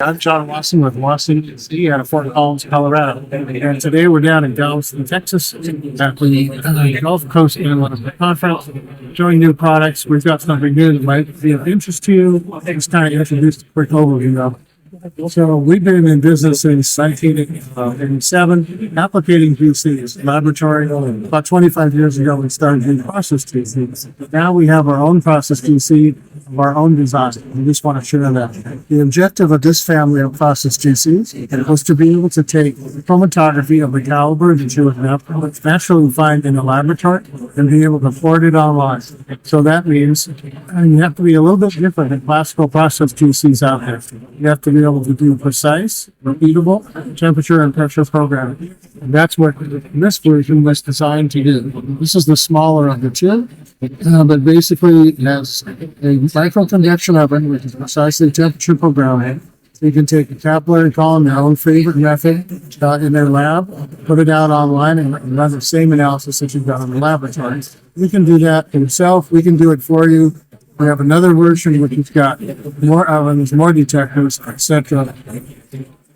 I'm John Wasson with Wasson-Wasson out of Fort Collins, Colorado. And today we're down in Galveston, Texas at the Gulf Coast Analytical Conference, showing new products. We've got something new that might be of interest to you. Just kind of introduce a quick overview of it. So we've been in business since 1987, applicating GCs, laboratory. About 25 years ago, we started doing process GCs. Now we have our own process GC, of our own design. We just want to share that. The objective of this family of process GCs was to be able to take chromatography of the caliber that you would naturally find in a laboratory and be able to port it online. So that means you have to be a little bit different than classical process GCs out there. You have to be able to do precise, repeatable temperature and pressure programming. And that's what this version was designed to do. This is the smaller of the two, but basically it has a micro-convection oven, which is precisely temperature programming. So you can take a capillary column, their own favorite method, in their lab, put it out online, and run the same analysis that you've done in the laboratory. We can do that yourself. We can do it for you. We have another version which has got more ovens, more detectors, etc.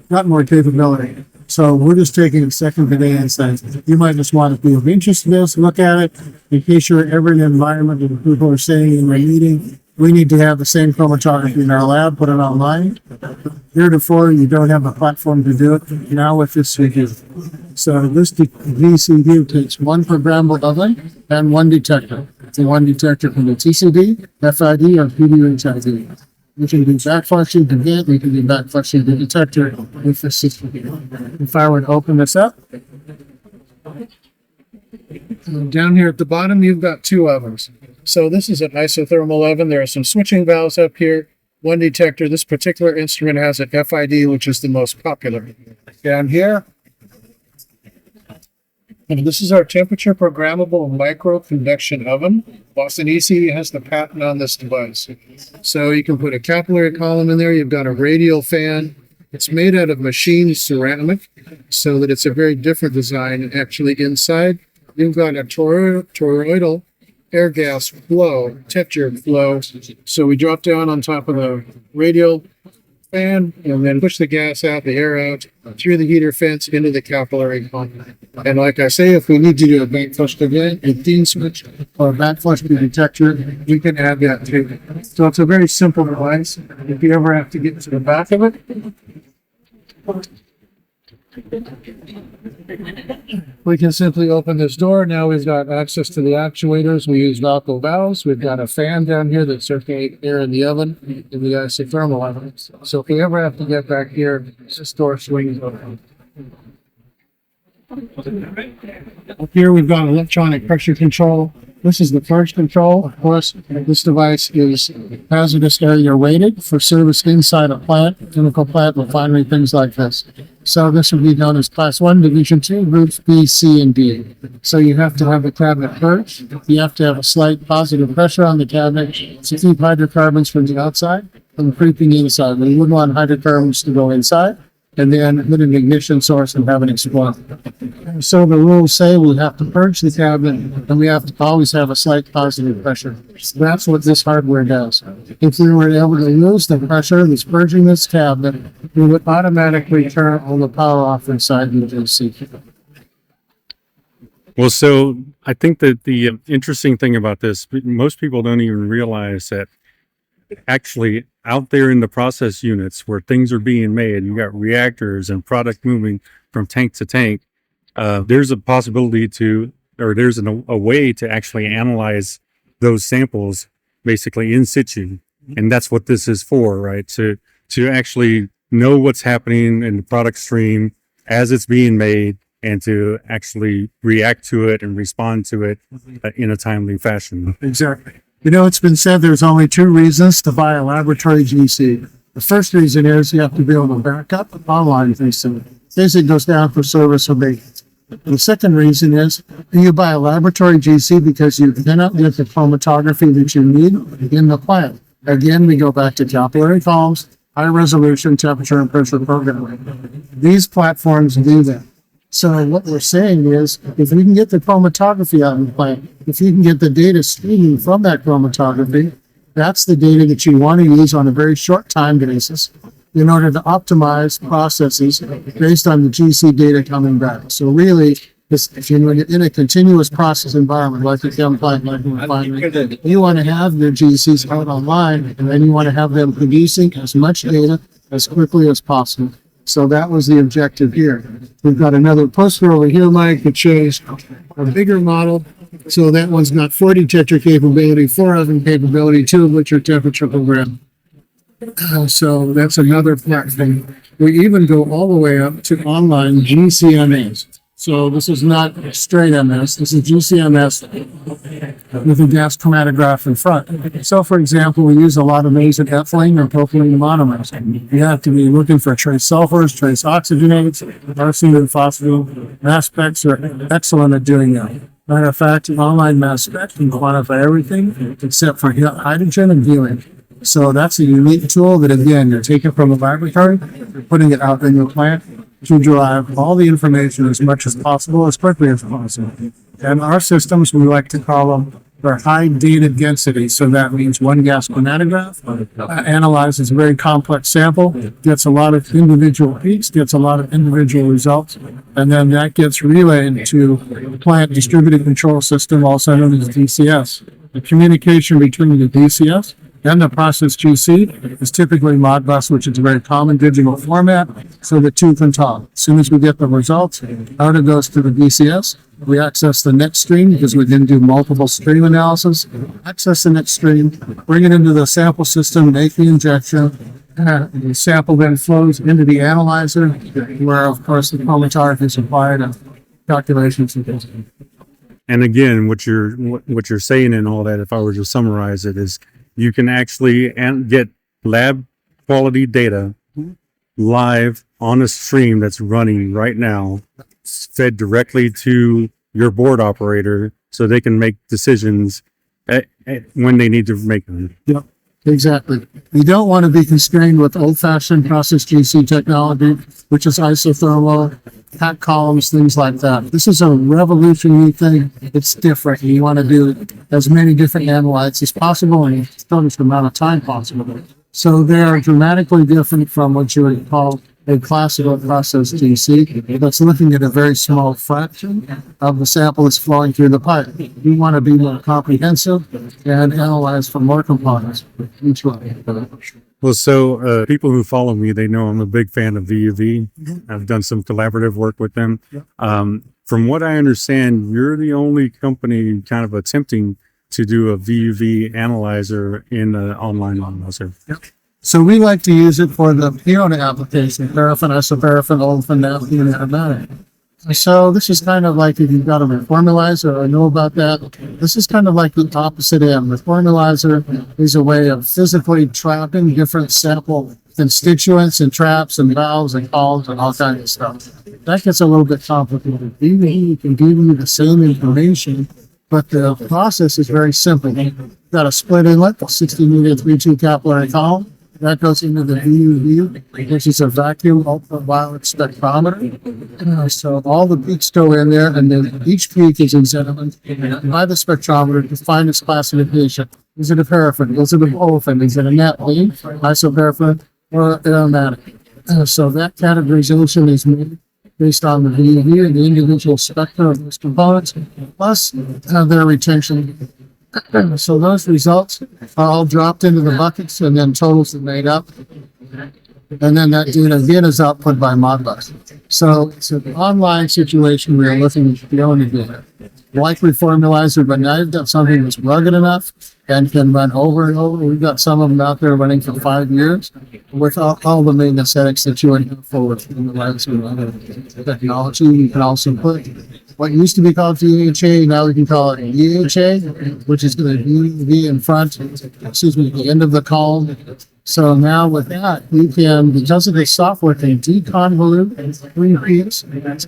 Got more capability. So we're just taking a second today and saying, you might just want to be of interest in this, look at it, in case you're ever in an environment and people are saying in their meeting, we need to have the same chromatography in our lab, put it online. Heretofore, you don't have a platform to do it. Now with this, we do. So this VCD takes one programmable oven and one detector. It's a one detector from the TCD, FID, or PDHID. We can do backflushing to get, we can do backflushing to detector with the system. If I were to open this up, down here at the bottom, you've got two ovens. So this is an isothermal oven. There are some switching valves up here. One detector. This particular instrument has an FID, which is the most popular. Down here, and this is our temperature programmable micro convection oven. Boston ECE has the patent on this device. So you can put a capillary column in there. You've got a radial fan. It's made out of machined ceramic, so that it's a very different design. Actually, inside, you've got a toroidal air gas flow, temperature flow. So we drop down on top of the radial fan and then push the gas out, the air out, through the heater fence into the capillary column. And like I say, if we need to do a backflush again, a thin switch or a backflush to detector, we can add that too. So it's a very simple device. If you ever have to get to the back of it, we can simply open this door. Now we've got access to the actuators. We use Velcro valves. We've got a fan down here that circulates air in the oven, in the isothermal oven. So if we ever have to get back here, this door swings open. Up here we've got electronic pressure control. This is the first control. Of course, this device is hazardous area rated for service inside a plant, chemical plant, refinery, things like this. So this would be known as Class 1, Division 2, Groups B, C, and D. So you have to have the cabinet purged. You have to have a slight positive pressure on the cabinet to keep hydrocarbons from the outside from creeping inside. We wouldn't want hydrocarbons to go inside and then hit an ignition source and have an explosion. So the rules say we have to purge the cabinet and we have to always have a slight positive pressure. So that's what this hardware does. If we were able to lose the pressure that's purging this cabinet, we would automatically turn all the power off inside the GC. Well, so I think that the interesting thing about this, most people don't even realize that actually out there in the process units where things are being made, you got reactors and product moving from tank to tank. There's a possibility there's a way to actually analyze those samples basically in situ. And that's what this is for, right? To actually know what's happening in the product stream as it's being made and to actually react to it and respond to it in a timely fashion. Exactly. You know, it's been said there's only two reasons to buy a laboratory GC. The first reason is you have to be able to back up online things. It goes down for service or maintenance. The second reason is you buy a laboratory GC because you cannot get the chromatography that you need in the plant. Again, we go back to capillary columns, high resolution temperature and pressure programming. These platforms do that. So what we're saying is, if we can get the chromatography out of the plant, if you can get the data streaming from that chromatography, that's the data that you want to use on a very short time basis. in order to optimize processes based on the GC data coming back. So really, if you're in a continuous process environment, like a chem plant, like a refinery, you want to have your GCs out online, and then you want to have them producing as much data as quickly as possible. So that was the objective here. We've got another poster over here, Mike, that shows a bigger model. So that one's got 40 tetra capability, 4 oven capability, 2 of which are temperature programmed. So that's another platform. We even go all the way up to online GCMS. So this is not straight MS, this is GCMS with a gas chromatograph in front. So for example, we use a lot of amazing ethylene or propylene monomers. You have to be looking for trace sulfurs, trace oxygenates, arsenic and phosphate. Mass specs are excellent at doing that. Matter of fact, an online mass spec can quantify everything except for hydrogen and helium. So that's a unique tool that, again, you're taking from a laboratory, you're putting it out in your plant to derive all the information as much as possible, as quickly as possible. And our systems, we like to call them, they're high data density. So that means one gas chromatograph analyzes a very complex sample, gets a lot of individual peaks, gets a lot of individual results, and then that gets relayed to the plant distributed control system, also known as DCS. The communication between the DCS and the process GC is typically Modbus, which is a very common digital format, so the two can talk. As soon as we get the results, out it goes to the DCS. We access the next stream because we can do multiple stream analysis. Access the next stream, bring it into the sample system, make the injection. The sample then flows into the analyzer, where of course the chromatography is applied and calculations and things. And again, what you're saying in all that, if I were to summarize it, is you can actually get lab quality data live on a stream that's running right now, fed directly to your board operator so they can make decisions when they need to make them. Yep, exactly. You don't want to be constrained with old-fashioned process GC technology, which is isothermal, pack columns, things like that. This is a revolutionary thing. It's different. You want to do as many different analytes as possible in the shortest amount of time possible. So they are dramatically different from what you would call a classical process GC that's looking at a very small fraction of the sample that's flowing through the pipe. You want to be more comprehensive and analyze for more components each one. Well, so people who follow me, they know I'm a big fan of VUV. I've done some collaborative work with them. From what I understand, you're the only company kind of attempting to do a VUV analyzer in an online analyzer. So we like to use it for the peon application, paraffin, isoparaffin, olefin, naphthalene, and aromatic. So this is kind of like if you've got a reformulizer, I know about that. This is kind of like the opposite end. Reformulizer is a way of physically trapping different sample constituents and traps and valves and columns and all kinds of stuff. That gets a little bit complicated. VUV can give you the same information, but the process is very simple. You've got a split inlet, a 60-meter 3-2 capillary column. That goes into the VUV, which is a vacuum ultraviolet spectrometer. So all the peaks go in there, and then each peak is examined by the spectrometer to find its classification. Is it a paraffin? Is it an olefin? Is it a naphthalene, isoparaffin, or aromatic? So that categorization is made based on the VUV and the individual spectra of those components, plus their retention. So those results are all dropped into the buckets and then totals are made up. And then that data again is output by Modbus. So it's an online situation where you're looking at the only data. Like Reformulizer, but now you've got something that's rugged enough and can run over and over. We've got some of them out there running for 5 years with all the maintenance settings that you would have forward in the lines of technology. You can also put what used to be called DHA, now we can call it EHA, which is going to be in front, the end of the column. So now with that, you can, because of the software, can deconvolute 3 peaks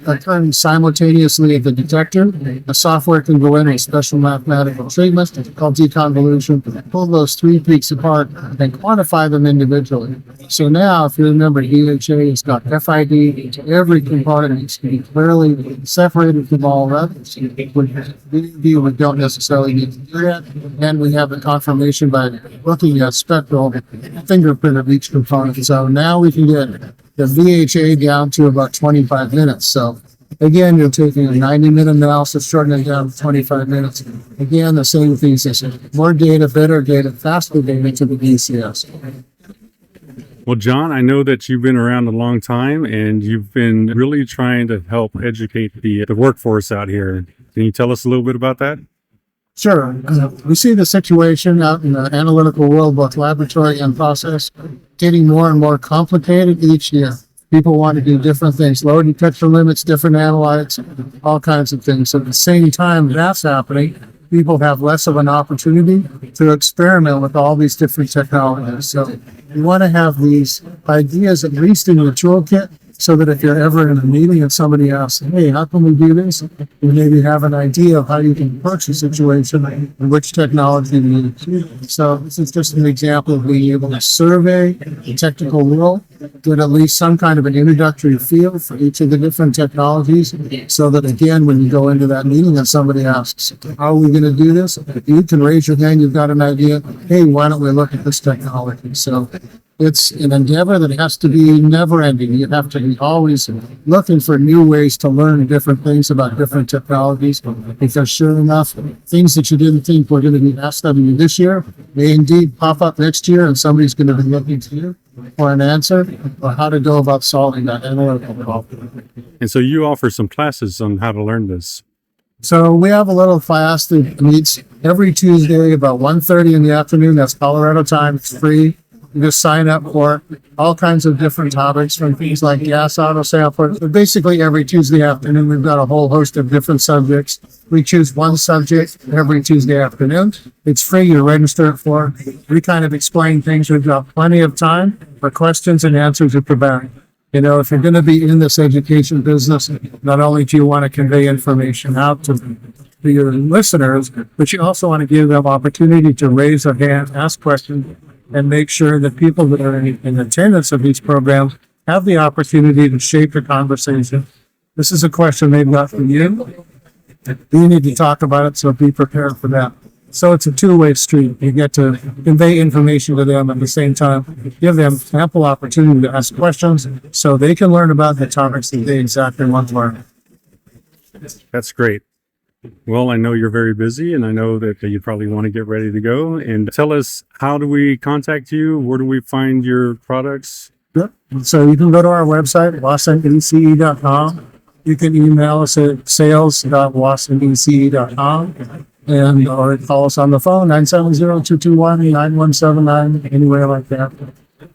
occurring simultaneously at the detector. The software can go in a special mathematical treatment called deconvolution, pull those 3 peaks apart and quantify them individually. So now, if you remember, DHA has got FID, every component needs to be clearly separated from all others. With VUV, we don't necessarily need to do that. And we have the confirmation by looking at spectral fingerprint of each component. So now we can get the VHA down to about 25 minutes. So again, you're taking a 90-minute analysis, shortening it down to 25 minutes. Again, the same thesis: more data, better data, faster data to the ECS. Well, John, I know that you've been around a long time and you've been really trying to help educate the workforce out here. Can you tell us a little bit about that? Sure. We see the situation out in the analytical world, both laboratory and process, getting more and more complicated each year. People want to do different things, lower detection limits, different analytes, all kinds of things. At the same time that's happening, people have less of an opportunity to experiment with all these different technologies. So you want to have these ideas at least in your toolkit, so that if you're ever in a meeting and somebody asks, hey, how can we do this? You maybe have an idea of how you can approach the situation and which technology you use. So this is just an example of being able to survey the technical world, get at least some kind of an introductory feel for each of the different technologies, so that again, when you go into that meeting and somebody asks, how are we going to do this? You can raise your hand, you've got an idea, hey, why don't we look at this technology? So it's an endeavor that has to be never ending. You have to be always looking for new ways to learn different things about different technologies, because sure enough, things that you didn't think were going to be asked of you this year may indeed pop up next year, and somebody's going to be looking to you for an answer or how to go about solving that analytical problem. And so you offer some classes on how to learn this. So we have a little class that meets every Tuesday about 1:30 in the afternoon. That's Colorado time. It's free. You just sign up for all kinds of different topics, from things like gas auto samples. But basically every Tuesday afternoon, we've got a whole host of different subjects. We choose one subject every Tuesday afternoon. It's free. You register it for. We kind of explain things. We've got plenty of time for questions and answers if you're back. You know, if you're going to be in this education business, not only do you want to convey information out to your listeners, but you also want to give them opportunity to raise their hand, ask questions, and make sure that people that are in attendance of these programs have the opportunity to shape the conversation. This is a question they've got for you. You need to talk about it, so be prepared for that. So it's a two-way street. You get to convey information to them at the same time, give them ample opportunity to ask questions so they can learn about the topics that they exactly want to learn. That's great. Well, I know you're very busy, and I know that you probably want to get ready to go. And tell us, how do we contact you? Where do we find your products? Yep. So you can go to our website, Wasson-Wasson.com. You can email us at sales.wassonece.com, and or call us on the phone, 970-221-9179, anywhere like that.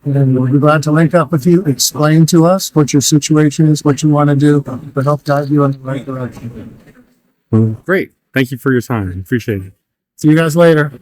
And we'll be glad to link up with you, explain to us what your situation is, what you want to do, to help guide you in the right direction. Great. Thank you for your time. Appreciate it. See you guys later.